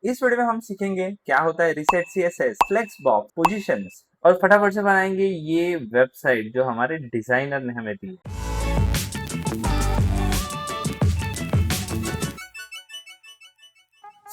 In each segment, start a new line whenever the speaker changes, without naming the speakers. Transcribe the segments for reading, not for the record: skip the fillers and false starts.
इस वीडियो में हम सीखेंगे क्या होता है reset CSS, flex box, positions और फटाफट से बनाएंगे ये वेबसाइट जो हमारे डिजाइनर ने हमें दी।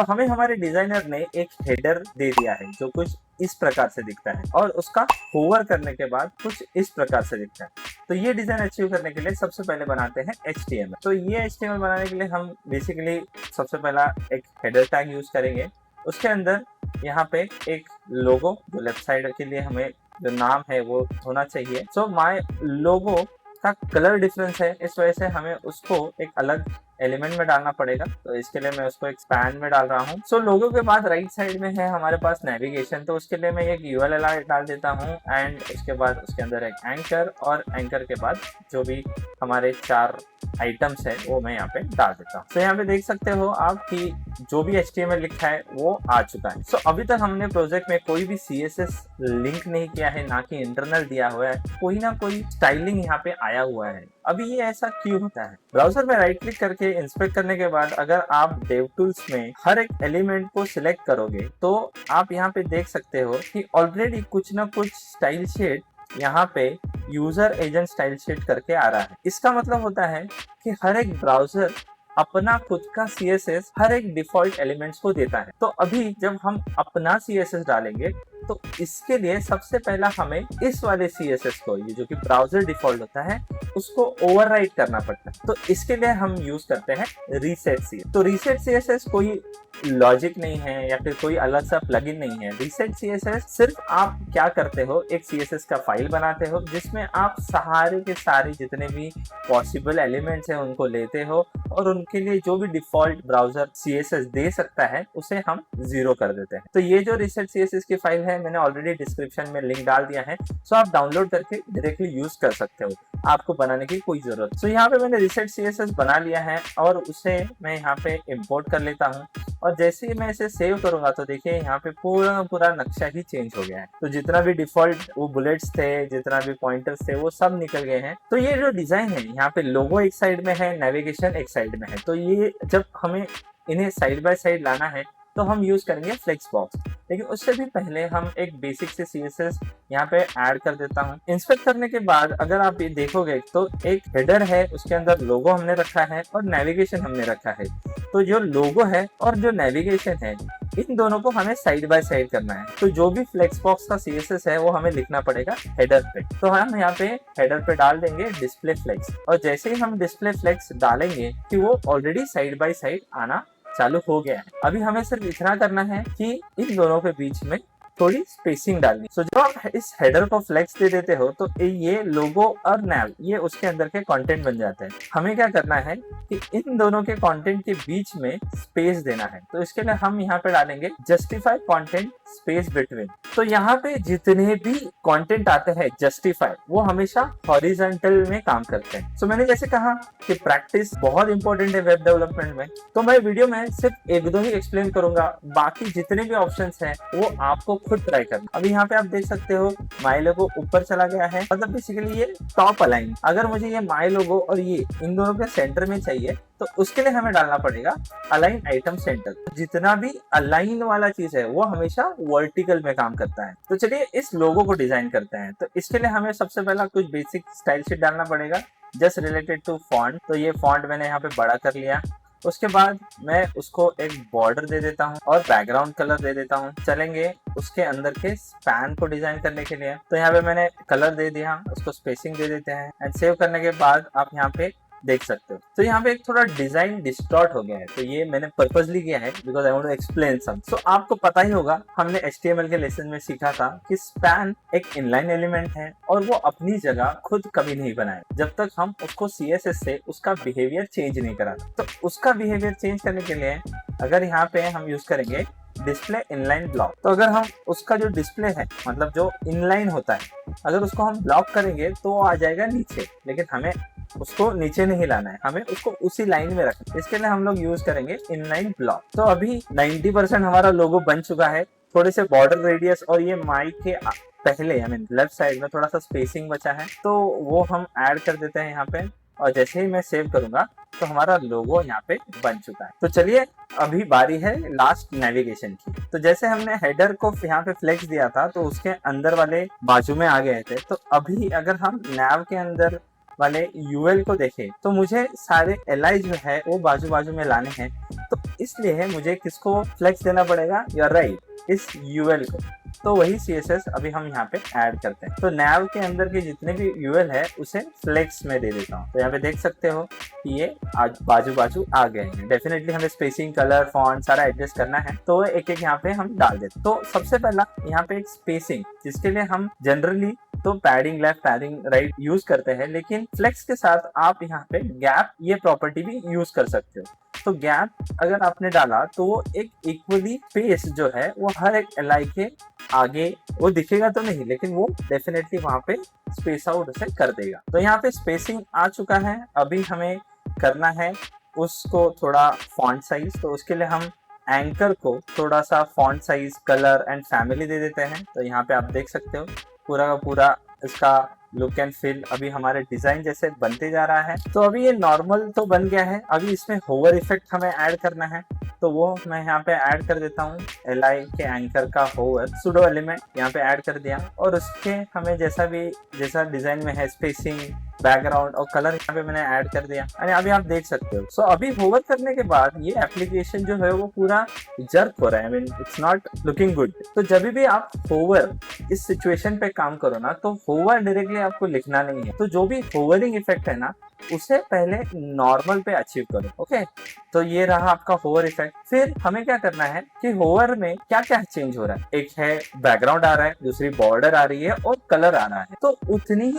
हमें हमारे डिजाइनर ने एक हेडर दे दिया है जो कुछ इस प्रकार से दिखता है और उसका होवर करने के बाद कुछ इस प्रकार से दिखता है। तो ये डिजाइन अचीव करने के लिए सबसे पहले बनाते हैं HTML। तो ये HTML बनाने के लिए हम बेसिकली सबसे पहला एक हेडर टैग यूज करेंगे। उसके अंदर यहाँ पे एक लोगो जो लेफ्ट साइड के लिए हमें जो नाम है वो होना चाहिए। माय लोगो का कलर डिफरेंस है, इस वजह से हमें उसको एक अलग एलिमेंट में डालना पड़ेगा। तो इसके लिए मैं उसको एक स्पैन में डाल रहा हूँ। लोगों के बाद राइट साइड में है हमारे पास नेविगेशन, तो उसके लिए मैं एक URL डाल देता हूँ एंड उसके बाद उसके अंदर एक एंकर और एंकर के बाद जो भी हमारे 4 आइटम्स है वो मैं यहाँ पे डाल देता हूँ। यहाँ पे देख सकते हो आप कि जो भी HTML लिखा है वो आ चुका है। अभी तक हमने प्रोजेक्ट में कोई भी CSS लिंक नहीं किया है, ना कि इंटरनल दिया हुआ है, कोई ना कोई स्टाइलिंग यहाँ पे आया हुआ है। अभी ये ऐसा क्यों होता है? ब्राउजर में राइट क्लिक करके इंस्पेक्ट करने के बाद अगर आप DevTools में हर एक एलिमेंट को सिलेक्ट करोगे तो आप यहाँ पे देख सकते हो कि ऑलरेडी कुछ ना कुछ स्टाइल शेड यहाँ पे यूजर एजेंट स्टाइल शीट करके आ रहा है। इसका मतलब होता है कि हर एक ब्राउजर अपना खुद का CSS हर एक डिफॉल्ट एलिमेंट्स को देता है। तो अभी जब हम अपना CSS डालेंगे तो इसके लिए सबसे पहला हमें इस वाले CSS को, ये जो कि ब्राउजर डिफॉल्ट होता है, उसको ओवरराइट करना पड़ता है। तो इसके लिए हम यूज करते हैं रीसेट CSS। तो रीसेट CSS कोई लॉजिक नहीं है या फिर कोई अलग सा प्लगइन नहीं है। रीसेट CSS सिर्फ आप क्या करते हो, एक CSS का फाइल बनाते हो जिसमें आप सारे के सारे जितने भी पॉसिबल एलिमेंट्स हैं उनको लेते हो और उनके लिए जो भी डिफॉल्ट ब्राउजर CSS दे सकता है उसे हम 0 कर देते हैं। तो ये जो रीसेट CSS की फाइल है मैंने ऑलरेडी डिस्क्रिप्शन में लिंक डाल दिया है, आप डाउनलोड करके डायरेक्टली यूज कर सकते हो, आपको बनाने की कोई जरूरत। यहाँ पे मैंने रीसेट CSS बना लिया है और उसे मैं यहाँ पे इंपोर्ट कर लेता हूँ और जैसे ही मैं इसे सेव करूंगा तो देखिए यहाँ पे पूरा नक्शा ही चेंज हो गया है। तो जितना भी डिफॉल्ट वो बुलेट्स थे, जितना भी पॉइंटर्स थे, वो सब निकल गए हैं। तो ये जो डिजाइन है यहाँ पे लोगो एक साइड में है, नेविगेशन एक साइड में है। तो ये जब हमें इन्हें साइड बाय साइड लाना है तो हम यूज करेंगे फ्लेक्स बॉक्स। लेकिन उससे भी पहले हम एक बेसिक से CSS यहाँ पे ऐड कर देता हूँ। इंस्पेक्ट करने के बाद अगर आप ये देखोगे तो एक हेडर है, उसके अंदर लोगो हमने रखा है और नेविगेशन हमने रखा है। तो जो लोगो है और जो नेविगेशन है इन दोनों को हमें साइड बाय साइड करना है। तो जो भी फ्लेक्स बॉक्स का CSS है वो हमें लिखना पड़ेगा हेडर पे। तो हम यहाँ पे हेडर पे डाल देंगे डिस्प्ले फ्लेक्स और जैसे ही हम डिस्प्ले फ्लेक्स डालेंगे कि वो ऑलरेडी साइड बाय साइड आना चालू हो गया है। अभी हमें सिर्फ इतना करना है कि इन दोनों के बीच में थोड़ी स्पेसिंग डालनी। जब आप इस हेडर को फ्लेक्स दे देते हो तो ये लोगो और नैव ये उसके अंदर के कंटेंट बन जाते हैं। हमें क्या करना है कि इन दोनों के कंटेंट के बीच में स्पेस देना है। तो इसके लिए हम यहाँ पे डालेंगे जस्टिफाई कंटेंट स्पेस बिटवीन। तो यहाँ पे जितने भी कंटेंट आते हैं जस्टिफाई वो हमेशा हॉरिजॉन्टल में काम करते हैं। मैंने जैसे कहा कि प्रैक्टिस बहुत इंपॉर्टेंट है वेब डेवलपमेंट में, तो मैं वीडियो में सिर्फ 1-2 ही एक्सप्लेन करूंगा, बाकी जितने भी ऑप्शंस हैं वो आपको खुद ट्राई करना। अभी यहाँ पे आप देख सकते हो माई लोगो ऊपर चला गया है, मतलब बेसिकली ये टॉप अलाइन। अगर मुझे ये माई लोगो और ये इन दोनों के सेंटर में चाहिए तो उसके लिए हमें डालना पड़ेगा अलाइन आइटम सेंटर। जितना भी अलाइन वाला चीज है वो हमेशा वर्टिकल में काम करता है। तो चलिए इस लोगो को डिजाइन करते हैं। तो इसके लिए हमें सबसे पहला कुछ बेसिक स्टाइल शीट डालना पड़ेगा जस्ट रिलेटेड टू फॉन्ट। तो ये फॉन्ट मैंने यहाँ पे बड़ा कर लिया। उसके बाद मैं उसको एक बॉर्डर दे देता हूँ और बैकग्राउंड कलर दे देता हूँ। चलेंगे उसके अंदर के स्पैन को डिजाइन करने के लिए। तो यहाँ पे मैंने कलर दे दिया, उसको स्पेसिंग दे देते हैं एंड सेव करने के बाद आप यहाँ पे देख सकते हो। तो यहाँ पे एक थोड़ा डिजाइन डिस्टॉर्ट हो गया है, तो ये मैंने पर्पसली किया है because I want to explain some. आपको पता ही होगा हमने HTML के लेसन में सीखा था कि स्पैन एक इनलाइन एलिमेंट है और वो अपनी जगह खुद कभी नहीं बनाए जब तक हम उसको CSS से उसका बिहेवियर चेंज नहीं कराते। तो उसका बिहेवियर चेंज करने के लिए अगर यहाँ पे हम यूज करेंगे डिस्प्ले इनलाइन ब्लॉक। तो अगर हम उसका जो डिस्प्ले है मतलब जो इनलाइन होता है, अगर उसको हम ब्लॉक करेंगे तो वो आ जाएगा नीचे, लेकिन हमें उसको नीचे नहीं लाना है, हमें उसको उसी लाइन में रखना है। इसके लिए हम लोग यूज करेंगे इनलाइन ब्लॉक। तो अभी 90% हमारा लोगो बन चुका है। थोड़े से बॉर्डर रेडियस और ये माइक के पहले लेफ्ट साइड में थोड़ा सा स्पेसिंग बचा है तो वो हम ऐड कर देते हैं यहाँ पे। और जैसे ही मैं सेव करूंगा तो हमारा लोगो यहाँ पे बन चुका है। तो चलिए अभी बारी है लास्ट नेविगेशन की। तो जैसे हमने हेडर को यहाँ पे फ्लेक्स दिया था तो उसके अंदर वाले बाजू में आ गए थे, तो अभी अगर हम नैव के अंदर वाले यूएल को देखें तो मुझे सारे एलआई जो है वो बाजू बाजू में लाने हैं। तो इसलिए मुझे किसको फ्लेक्स देना पड़ेगा, यू आर राइट, इस यूएल को। तो वही सीएसएस अभी हम यहाँ पे ऐड करते हैं। तो नैव के अंदर के जितने भी यूएल है उसे फ्लेक्स में दे देता हूँ। तो यहाँ पे देख सकते हो कि ये आज बाजू बाजू आ गए हैं। डेफिनेटली हमें स्पेसिंग, कलर, फॉन्ट सारा एडजस्ट करना है, तो एक एक यहाँ पे हम डाल देते हैं। तो सबसे पहला यहाँ पे एक स्पेसिंग, जिसके लिए हम जनरली तो padding left, padding right use करते हैं, लेकिन फ्लेक्स के साथ आप यहाँ पे गैप ये प्रॉपर्टी भी यूज कर सकते हो। तो गैप अगर आपने डाला तो वो एक इक्वली स्पेस जो है वो हर एक एलआई के आगे वो दिखेगा तो नहीं, लेकिन वो डेफिनेटली वहां पे स्पेस आउट उसे कर देगा। तो यहाँ पे स्पेसिंग आ चुका है। अभी हमें करना है उसको थोड़ा फॉन्ट साइज। तो उसके लिए हम एंकर को थोड़ा सा font size, colour and family दे देते हैं। तो यहाँ पे आप देख सकते हो पूरा का पूरा इसका लुक एंड फील अभी हमारे डिजाइन जैसे बनते जा रहा है। तो अभी ये नॉर्मल तो बन गया है, अभी इसमें होवर इफेक्ट हमें ऐड करना है। तो वो मैं यहाँ पे ऐड कर देता हूँ। एलआई के एंकर का होवर सुडो एलिमेंट यहाँ पे ऐड कर दिया, और उसके हमें जैसा डिजाइन में है स्पेसिंग, बैकग्राउंड और कलर यहाँ पे मैंने ऐड कर दिया। यानी अभी आप देख सकते हो। सो अभी होवर करने के बाद ये एप्लीकेशन जो है वो पूरा जर्क हो रहा है, I mean it's not looking good. तो जब भी आप होवर इस सिचुएशन पे काम करो ना, तो होवर डायरेक्टली आपको लिखना नहीं है। तो जो भी होवरिंग इफेक्ट है ना, उसे पहले नॉर्मल पे अचीव करो। ओके, तो ये रहा आपका होवर इफेक्ट। फिर हमें क्या करना है कि होवर में क्या क्या चेंज हो रहा है। एक है बैकग्राउंड आ रहा है, दूसरी बॉर्डर आ रही है और कलर आ रहा है। तो उतनी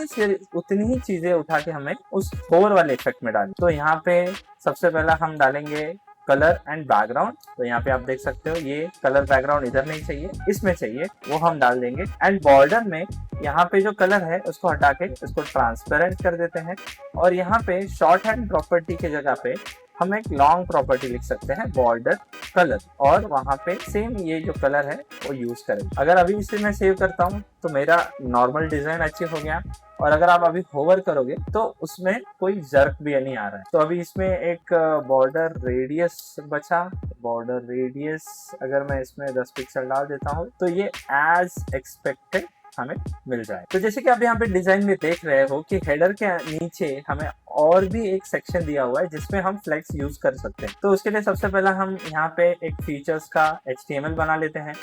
ही चीजें उठा के हमें उस होवर वाले इफेक्ट में डालें। तो यहाँ पे सबसे पहला हम डालेंगे कलर एंड बैकग्राउंड। तो यहाँ पे आप देख सकते हो ये कलर बैकग्राउंड इधर नहीं चाहिए, इसमें चाहिए, वो हम डाल देंगे। एंड बॉर्डर में यहाँ पे जो कलर है उसको हटा के उसको ट्रांसपेरेंट कर देते हैं। और यहाँ पे शॉर्ट हैंड प्रॉपर्टी की जगह पे हम एक लॉन्ग प्रॉपर्टी लिख सकते हैं, बॉर्डर कलर, और वहां पे सेम ये जो कलर है वो यूज करें। अगर अभी इसे मैं सेव करता हूँ तो मेरा नॉर्मल डिजाइन अचीव हो गया। और अगर आप अभी होवर करोगे तो उसमें कोई जर्क भी नहीं आ रहा है। तो अभी इसमें एक बॉर्डर रेडियस बचा। बॉर्डर रेडियस अगर मैं इसमें 10 पिक्सल डाल देता हूँ तो ये एज एक्सपेक्टेड हमें मिल जाए। तो जैसे कि आप यहाँ पे डिजाइन में देख रहे हो कि हेडर के नीचे हमें और भी एक सेक्शन दिया हुआ है जिसमें हम फ्लेक्स यूज कर सकते हैं। तो उसके लिए सबसे पहला हम यहाँ पे एक फीचर्स का HTML बना लेते हैं।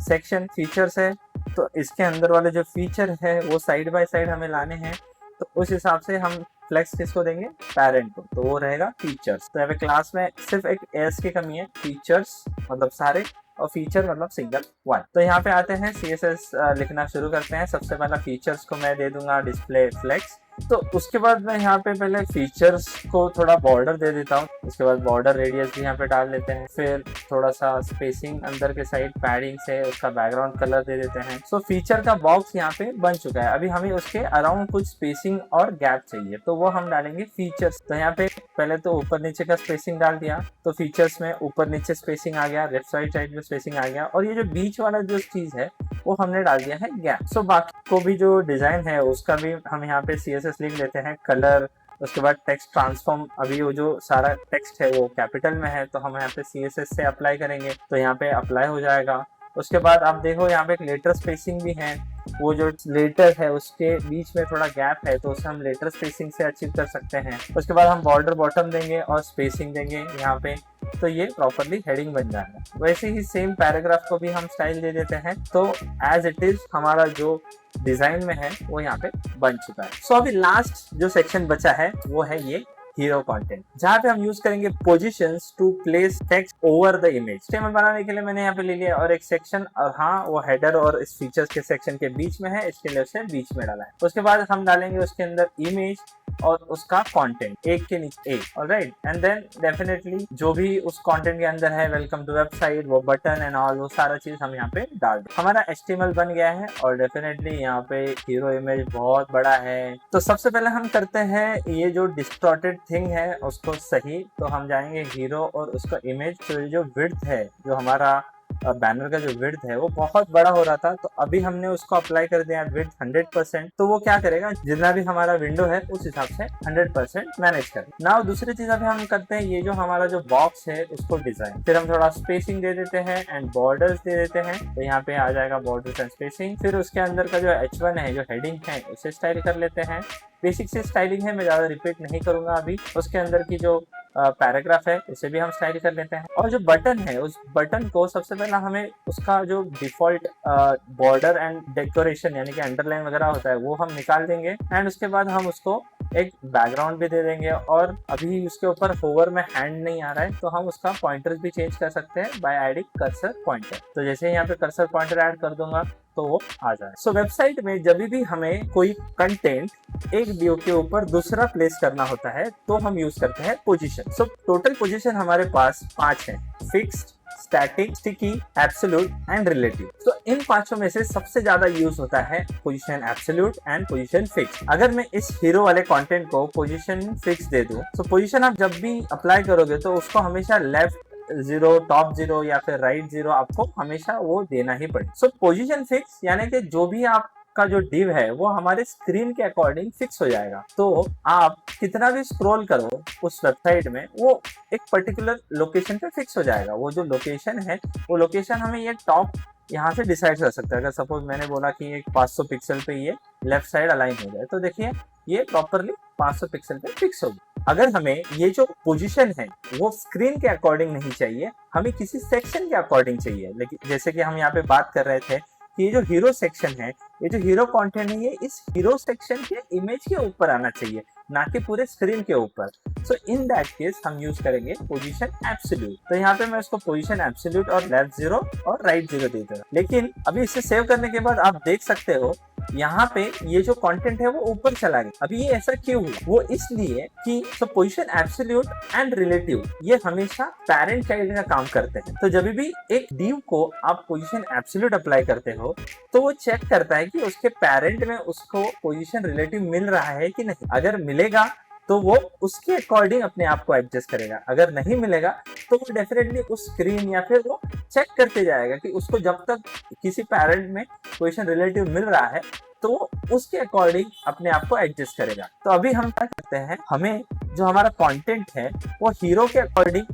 सेक्शन फीचर्स है, तो इसके अंदर वाले जो फीचर है वो साइड बाय साइड हमें लाने हैं। तो उस हिसाब से हम फ्लेक्स किसको देंगे, पेरेंट को, तो वो रहेगा फीचर्स। तो यहाँ पे क्लास में सिर्फ एक एस की कमी है, फीचर्स मतलब सारे और फीचर मतलब सिंगल वन। तो यहाँ पे आते हैं CSS लिखना शुरू करते हैं। सबसे पहला फीचर्स को मैं दे दूंगा डिस्प्ले फ्लेक्स। तो उसके बाद मैं यहाँ पे पहले फीचर्स को थोड़ा बॉर्डर दे देता हूँ। उसके बाद बॉर्डर रेडियस भी यहाँ पे डाल लेते हैं। फिर थोड़ा सा स्पेसिंग अंदर के साइड पैडिंग से उसका बैकग्राउंड कलर दे देते हैं। सो फीचर का बॉक्स यहाँ पे बन चुका है। अभी हमें उसके अराउंड कुछ स्पेसिंग और गैप चाहिए, तो वो हम डालेंगे फीचर्स। तो यहाँ पे पहले तो ऊपर नीचे का स्पेसिंग डाल दिया, तो फीचर्स में ऊपर नीचे स्पेसिंग आ गया, लेफ्ट साइड में स्पेसिंग आ गया, और ये जो बीच वाला जो चीज है वो हमने डाल दिया है गैप। सो बाकी को भी जो डिजाइन है उसका भी हम यहाँ पे CSS लिख लेते हैं, कलर। उसके बाद टेक्स्ट ट्रांसफॉर्म, अभी वो जो सारा टेक्स्ट है वो कैपिटल में है, तो हम यहाँ पे CSS से अप्लाई करेंगे, तो यहाँ पे अप्लाई हो जाएगा। उसके बाद आप देखो यहाँ पे एक लेटर स्पेसिंग भी है, वो जो लेटर है उसके बीच में थोड़ा गैप है, तो उसे हम लेटर स्पेसिंग से अचीव कर सकते हैं। उसके बाद हम बॉर्डर बॉटम देंगे और स्पेसिंग देंगे यहाँ पे, तो ये प्रॉपरली हेडिंग बन जाएगा। वैसे ही सेम पैराग्राफ को भी हम स्टाइल दे देते हैं। तो एज इट इज हमारा जो डिजाइन में है वो यहाँ पे बन चुका है। सो अभी लास्ट जो सेक्शन बचा है वो है ये हीरो कंटेंट, जहाँ पे हम यूज करेंगे positions to place text over the image. Statement बनाने के लिए मैंने यहाँ पे ले लिया और एक सेक्शन, और हाँ वो हेडर और इस फीचर्स के सेक्शन के बीच में है, इसके लिए उसे बीच में डाला है। उसके बाद हम डालेंगे उसके अंदर इमेज और उसका कंटेंट एक के नीचे एक, ऑलराइट। एंड देन डेफिनेटली जो भी उस कंटेंट के अंदर है, वेलकम टू वेबसाइट, वो बटन एंड ऑल, वो सारा चीज हम यहाँ पे डाल दें। हमारा HTML बन गया है और डेफिनेटली यहाँ पे हीरो इमेज बहुत बड़ा है। तो सबसे पहले हम करते हैं ये जो डिस्टॉर्टेड थिंग है उसको सही। तो हम जाएंगे हीरो और उसका इमेज जो विड्थ है, जो हमारा बैनर का जो विड्थ है वो बहुत बड़ा हो रहा था, तो अभी हमने उसको अप्लाई कर दिया विड्थ 100%। तो वो क्या करेगा, जितना भी हमारा विंडो है उस हिसाब से 100% मैनेज कर। नाउ दूसरी चीज अभी हम करते हैं, ये जो हमारा जो बॉक्स है उसको डिजाइन, फिर हम थोड़ा स्पेसिंग दे देते हैं एंड बॉर्डर्स दे देते हैं। तो यहाँ पे आ जाएगा बॉर्डर्स एंड स्पेसिंग। फिर उसके अंदर का जो H1 है, जो हेडिंग है, उसे स्टाइल कर लेते हैं। बेसिक से स्टाइलिंग है, मैं ज्यादा रिपीट नहीं करूंगा अभी। उसके अंदर की जो पैराग्राफ है उसे भी हम स्टाइल कर लेते हैं। और जो बटन है, उस बटन को सबसे पहला हमें उसका जो डिफॉल्ट बॉर्डर एंड डेकोरेशन यानी कि अंडरलाइन वगैरह होता है वो हम निकाल देंगे एंड उसके बाद हम उसको एक बैकग्राउंड भी दे देंगे। और अभी उसके ऊपर होवर में हैंड नहीं आ रहा है, तो हम उसका पॉइंटर्स भी चेंज कर सकते हैं बाय एडिंग कर्सर पॉइंटर। तो जैसे यहाँ पे कर्सर पॉइंटर ऐड कर दूंगा तो वो आ जाए। सो वेबसाइट में जब भी हमें कोई कंटेंट एक व्यू के ऊपर दूसरा प्लेस करना होता है तो हम यूज करते हैं पोजीशन। सो टोटल पोजीशन हमारे पास 5 है, fixed, static, sticky, absolute and relative. तो इन पांचों में से सबसे ज्यादा यूज होता है position absolute and position fix. अगर मैं इस हीरो वाले कंटेंट को पोजीशन फिक्स दे दूं, तो पोजीशन आप जब भी अप्लाई करोगे तो उसको हमेशा लेफ्ट 0, टॉप 0 या फिर राइट 0 आपको हमेशा वो देना ही पड़े। सो पोजीशन फिक्स यानी कि जो भी आपका जो डिव है वो हमारे स्क्रीन के अकॉर्डिंग फिक्स हो जाएगा। तो आप कितना भी स्क्रॉल करो उस वेबसाइट में, वो एक पर्टिकुलर लोकेशन पे फिक्स हो जाएगा। वो जो लोकेशन है वो लोकेशन हमें ये टॉप यहाँ से डिसाइड कर सकते हैं। अगर सपोज मैंने बोला कि एक 500 पिक्सल पे ये लेफ्ट साइड अलाइन हो जाए, तो देखिए ये प्रॉपरली 500 पिक्सल पे फिक्स होगी। अगर हमें ये जो पोजीशन है वो स्क्रीन के अकॉर्डिंग नहीं चाहिए, हमें किसी सेक्शन के अकॉर्डिंग चाहिए। लेकिन जैसे कि हम यहाँ पे बात कर रहे थे कि ये जो हीरो सेक्शन है, ये जो हीरो कंटेंट है, ये इस हीरो सेक्शन के इमेज के ऊपर आना चाहिए, ना कि पूरे स्क्रीन के ऊपर। सो इन दैट केस हम यूज करेंगे पोजीशन एब्सोल्यूट। तो यहाँ पे मैं उसको पोजीशन एब्सोल्यूट और लेफ्ट 0 और राइट 0 दे दूंगा। लेकिन अभी इसे सेव करने के बाद आप देख सकते हो यहाँ पे ये जो कंटेंट है वो ऊपर चला गया। अभी ये ऐसा क्यों हुआ? वो इसलिए कि पोजीशन एब्सोल्यूट एंड रिलेटिव ये हमेशा पैरेंट चाइल्ड का काम करते हैं। तो जब भी एक डिव को आप पोजीशन एब्सोल्यूट अप्लाई करते हो तो वो चेक करता है कि उसके पेरेंट में उसको पोजीशन रिलेटिव मिल रहा है कि नहीं। अगर मिलेगा तो वो उसके अकॉर्डिंग अपने आप को एडजस्ट करेगा, अगर नहीं मिलेगा तो वो डेफिनेटली उस स्क्रीन या फिर वो चेक करते जाएगा कि उसको जब तक किसी पेरेंट में पोजीशन रिलेटिव मिल रहा है तो वो उसके अकॉर्डिंग अपने आप को एडजस्ट करेगा। तो अभी हम क्या करते हैं, हमें जो हमारा कंटेंट है वो हीरो के अकॉर्डिंग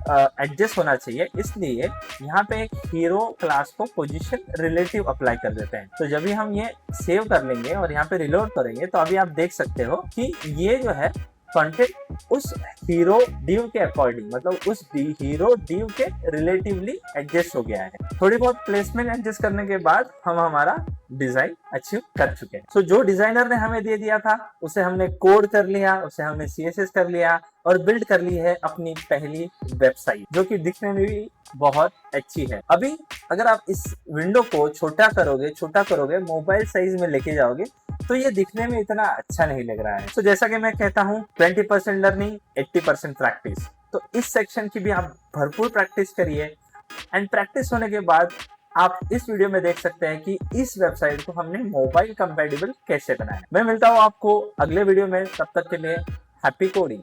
एडजस्ट होना चाहिए, इसलिए यहाँ पे एक हीरो क्लास को पोजीशन रिलेटिव अप्लाई कर देते हैं। तो जब भी हम ये सेव कर लेंगे और यहाँ पे रिलोड करेंगे तो अभी आप देख सकते हो कि ये जो है कंटेंट उस हीरो डिव के अकॉर्डिंग, मतलब उस हीरो डिव के रिलेटिवली एडजस्ट हो गया है। थोड़ी बहुत प्लेसमेंट एडजस्ट करने के बाद हम हमारा डिजाइन अचीव कर चुके हैं। सो जो डिजाइनर ने हमें दे दिया था उसे हमने कोड कर लिया, उसे हमने CSS कर लिया और बिल्ड कर ली है अपनी पहली वेबसाइट, जो कि दिखने में भी बहुत अच्छी है। अभी अगर आप इस विंडो को छोटा करोगे मोबाइल साइज में लेके जाओगे तो ये दिखने में इतना अच्छा नहीं लग रहा है। तो जैसा कि मैं कहता हूँ 20% लर्निंग 80% प्रैक्टिस। तो इस सेक्शन की भी आप भरपूर प्रैक्टिस करिए एंड प्रैक्टिस होने के बाद आप इस वीडियो में देख सकते हैं कि इस वेबसाइट को हमने मोबाइल कंपैटिबल कैसे बनाया। मैं मिलता हूँ आपको अगले वीडियो में, तब तक के लिए हैप्पी कोडिंग।